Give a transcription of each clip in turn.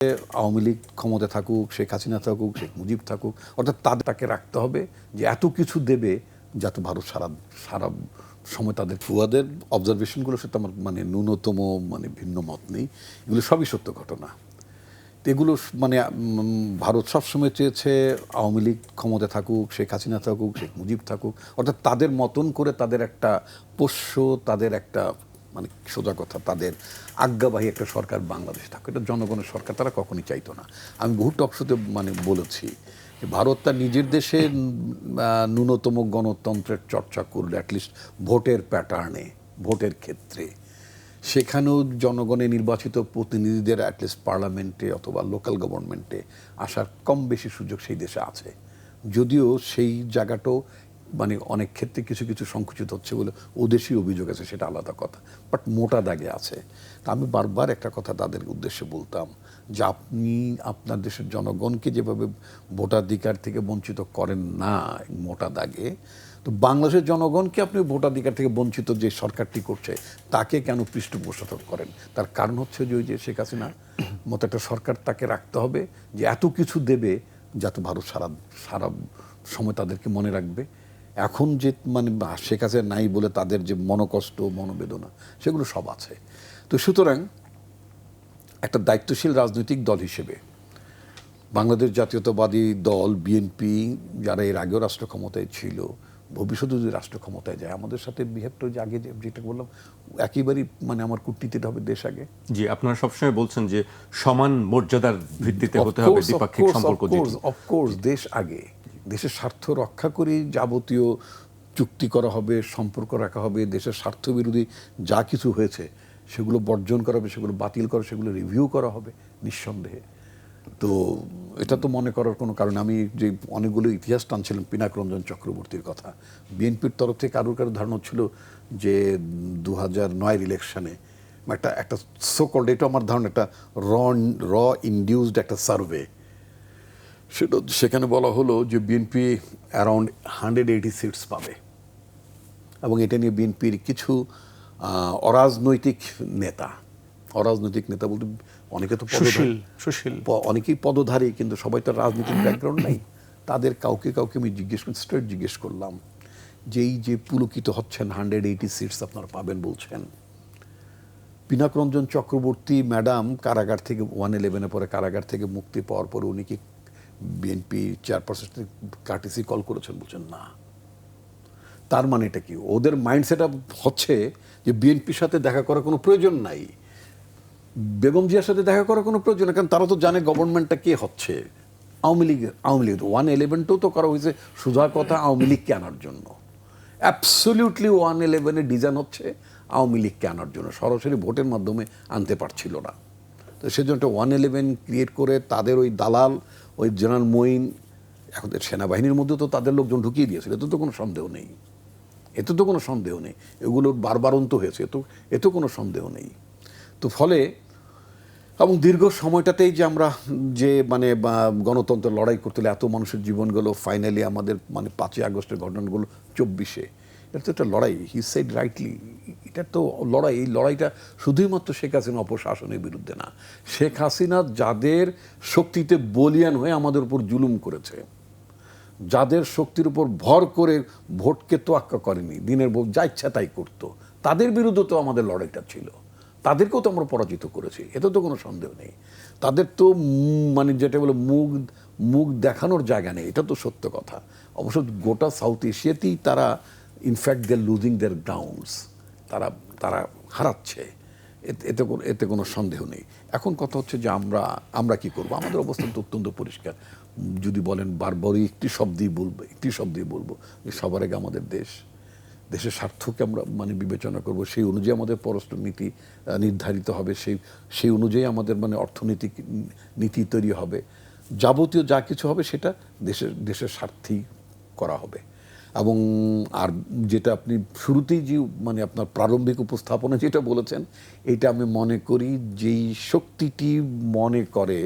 আওয়ামী লীগ ক্ষমতায় থাকুক, শেখ হাসিনা থাকুক, শেখ মুজিব থাকুক, অর্থাৎ তাকে রাখতে হবে যে এত কিছু দেবে যাতে ভারত সারা সময় তাদের ফুয়াদের অবজারভেশনগুলো সাথে আমার ন্যূনতম ভিন্ন মত নেই। এগুলো সবই সত্য ঘটনা। তো এগুলো ভারত সবসময় চেয়েছে আওয়ামী লীগ ক্ষমতায় থাকুক, শেখ হাসিনা থাকুক, শেখ মুজিব থাকুক, অর্থাৎ তাদের মতন করে তাদের একটা পোষ্য, তাদের একটা সোজা কথা, তাদের আজ্ঞাবাহী একটা সরকার বাংলাদেশে থাকুক। এটা জনগণের সরকার তারা কখনই চাইতো না। আমি বহু টকশোতে বলেছি যে ভারত তার নিজের দেশে ন্যূনতম গণতন্ত্রের চর্চা করলে অ্যাটলিস্ট ভোটের প্যাটার্নে, ভোটের ক্ষেত্রে সেখানেও জনগণের নির্বাচিত প্রতিনিধিদের অ্যাটলিস্ট পার্লামেন্টে অথবা লোকাল গভর্নমেন্টে আসার কম বেশি সুযোগ সেই দেশে আছে। যদিও সেই জায়গাটাও অনেক ক্ষেত্রে কিছু কিছু সংকুচিত হচ্ছে বলে ওদেশই অভিযোগ আছে, সেটা আলাদা কথা, বাট মোটা দাগে আছে। তা আমি বারবার একটা কথা তাদের উদ্দেশ্যে বলতাম যে আপনি আপনার দেশের জনগণকে যেভাবে ভোটাধিকার থেকে বঞ্চিত করেন না মোটা দাগে, তো বাংলাদেশের জনগণকে আপনি ভোটাধিকার থেকে বঞ্চিত যে সরকারটি করছে তাকে কেন পৃষ্ঠপোষকতা করেন? তার কারণ হচ্ছে যে ওই যে শেখ হাসিনা মতো একটা সরকার তাকে রাখতে হবে যে এত কিছু দেবে যাতে ভারত সারা সময় তাদেরকে মনে রাখবে। এখন যে শেখ হাসিনা নাই বলে তাদের যে মনোকষ্ট, মনোবেদনা, সেগুলো সব আছে। তো সুতরাং একটা দায়িত্বশীল রাজনৈতিক দল হিসেবে বাংলাদেশ জাতীয়তাবাদী দল বিএনপি, যারা এর আগেও রাষ্ট্র ক্ষমতায় ছিল, ভবিষ্যতে যদি রাষ্ট্র ক্ষমতায় যায় আমাদের সাথে বিহেভটা যে আগে যেটা বললাম একেবারেই আমার কূটনীতিটা হবে দেশ আগে। জি, আপনারা সবসময় বলছেন যে সমান মর্যাদার ভিত্তিতে হতে হবে দ্বিপাক্ষিক সম্পর্ক। অফকোর্স দেশ আগে, দেশের স্বার্থ রক্ষা করে যাবতীয় চুক্তি করা হবে, সম্পর্ক রাখা হবে। দেশের স্বার্থ বিরোধী যা কিছু হয়েছে সেগুলো বর্জন করা হবে, সেগুলো বাতিল করা, সেগুলো রিভিউ করা হবে নিঃসন্দেহে। তো এটা তো মনে করার কোনো কারণ, আমি যে অনেকগুলো ইতিহাস টানছিলাম পিনাক রঞ্জন চক্রবর্তীর কথা, বিএনপির তরফ থেকে কারোর ধারণা ছিল যে 2009 ইলেকশনে একটা সোকল্ড, এটা আমার ধারণা একটা র ইনডিউসড একটা সার্ভে, সেখানে বলা হলো যে বিএনপি অ্যারাউন্ড 180 সিটস পাবে। এবং এটা নিয়ে বিএনপির কিছু অরাজনৈতিক নেতা বলতে অনেকে তো অনেকেই পদধারী, কিন্তু সবাই তো রাজনীতির ব্যাকগ্রাউন্ড নাই। তাদের কাউকে আমি জিজ্ঞেস করলাম যে এই যে পুলকিত হচ্ছেন 180 সিটস আপনারা পাবেন বলছেন, পিনাক রঞ্জন চক্রবর্তী ম্যাডাম কারাগার থেকে 111 পরে কারাগার থেকে মুক্তি পাওয়ার পরে উনি কি বিএনপি চেয়ারপারসন কার্টিসি কল করেছেন? বলছেন না। তার মানে এটা কি? ওদের মাইন্ডসেট হচ্ছে যে বিএনপির সাথে দেখা করার কোনো প্রয়োজন নাই, বেগম জিয়ার সাথে দেখা করার কোনো প্রয়োজন নেই, কারণ তারা তো জানে গভর্নমেন্টটা কে হচ্ছে। আওয়ামী লীগ 111ও তো করা হয়েছে সোজা কথা আওয়ামী লীগকে আনার জন্য। অ্যাবসলিউটলি 111 ডিজাইন হচ্ছে আওয়ামী লীগকে আনার জন্য, সরাসরি ভোটের মাধ্যমে আনতে পারছিল না। তো সেজন্য 111 ক্রিয়েট করে তাদের ওই দালাল, ওই জেনারেল মঈন, এখন সেনাবাহিনীর মধ্যে তো তাদের লোকজন ঢুকিয়ে দিয়েছিল, এতে তো কোনো সন্দেহ নেই, এগুলোর বারবারন্ত হয়েছে, এতে কোনো সন্দেহ নেই। তো ফলে এবং দীর্ঘ সময়টাতেই যে আমরা যে গণতন্ত্রের লড়াই করতে হলে এত মানুষের জীবন গেল, ফাইনালি আমাদের 5ই আগস্টের ঘটনাগুলো 24-এ, এটা তো একটা লড়াই। হি সেড রাইটলি, এটা তো লড়াই। এই লড়াইটা শুধুই মাত্র শেখ হাসিনা অপশাসনের বিরুদ্ধে না, শেখ হাসিনা যাদের শক্তিতে বলিয়ান হয়ে আমাদের উপর জুলুম করেছে, যাদের শক্তির উপর ভর করে ভোটকে তোয়াক্কা করেনি, দিনের ভোট যা ইচ্ছা তাই করতো, তাদের বিরুদ্ধে তো আমাদের লড়াইটা ছিল। তাদেরকেও তো আমরা পরাজিত করেছি, এতে তো কোনো সন্দেহ নেই। তাদের তো যেটা বলে মুখ দেখানোর জায়গা নেই, এটা তো সত্য কথা। অবশ্য গোটা সাউথ এশিয়াতেই তারা in fact they losing their grounds, তারা হারাচ্ছে, এতে কোনো সন্দেহ নেই। এখন কথা হচ্ছে যে আমরা কি করব? আমাদের অবস্থান তো অত্যন্ত পরিষ্কার। যদি বলেন বারবারই একটি শব্দেই বলবো যে সবার আগে আমাদের দেশের স্বার্থকে আমরা বিবেচনা করব, সেই অনুযায়ী আমাদের পররাষ্ট্র নীতি নির্ধারিত হবে, সেই অনুযায়ী আমাদের অর্থনৈতিক নীতি তৈরি হবে, যাবতীয় যা কিছু হবে সেটা দেশের স্বার্থেই করা হবে। এবং আর যেটা আপনি শুরুতেই যে আপনার প্রারম্ভিক উপস্থাপনা যেটা বলেছেন, এটা আমি মনে করি যেই শক্তিটি মনে করে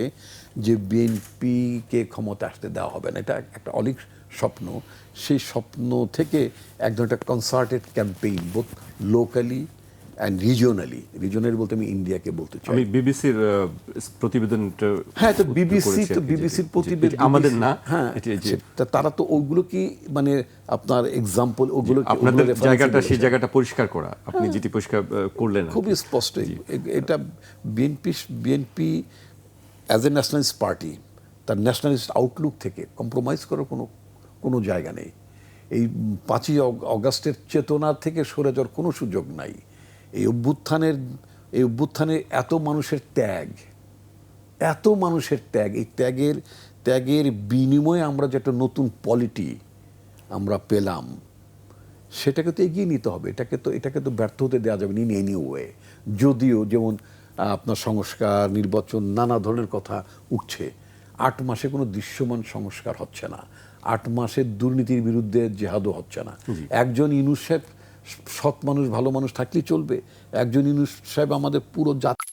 যে বিএনপিকে ক্ষমতা আসতে দেওয়া হবে না, এটা একটা অলিক স্বপ্ন, সেই স্বপ্ন থেকে এক ধরনের concerted campaign both locally and রিজিওনালি বলতে আমি ইন্ডিয়াকে বলতে চাই। আমি বিবিসির প্রতিবেদনটা হ্যাঁ, তো করেছি আর কি, বিবিসির যে প্রতিবেদন আমাদের না, হ্যাঁ, যে তারা তো ওইগুলো কি মানে আপনার এক্সাম্পল ওগুলো কি আপনাদের ওগুলো জায়গাটা reference সেই বলেছে? জায়গাটা পরিষ্কার করা, আপনি যেটি পরিষ্কার করলেন আর কি। খুবই স্পষ্ট এটা BNP as a nationalist party তার ন্যাশনালিস্ট আউটলুক থেকে কম্প্রোমাইজ করার কোনো জায়গা নেই। এই 5ই অগাস্টের চেতনা থেকে সরে যাওয়ার কোনো সুযোগ নাই। এই অভ্যুত্থানে এত মানুষের ত্যাগ, এই ত্যাগের বিনিময়ে আমরা যে একটা নতুন পলিটি আমরা পেলাম, সেটাকে তো এগিয়ে নিতে হবে। এটাকে তো ব্যর্থ হতে দেওয়া যাবে না ইন এনি ওয়ে। যদিও যেমন আপনার সংস্কার, নির্বাচন, নানা ধরনের কথা উঠছে, 8 মাসে কোনো দৃশ্যমান সংস্কার হচ্ছে না, 8 মাসে দুর্নীতির বিরুদ্ধে জেহাদও হচ্ছে না। একজন ইউনূস সাহেব সৎ মানুষ, ভালো মানুষ থাকলেই চলবে? একজন ইউনূস সাহেব আমাদের পুরো জাতি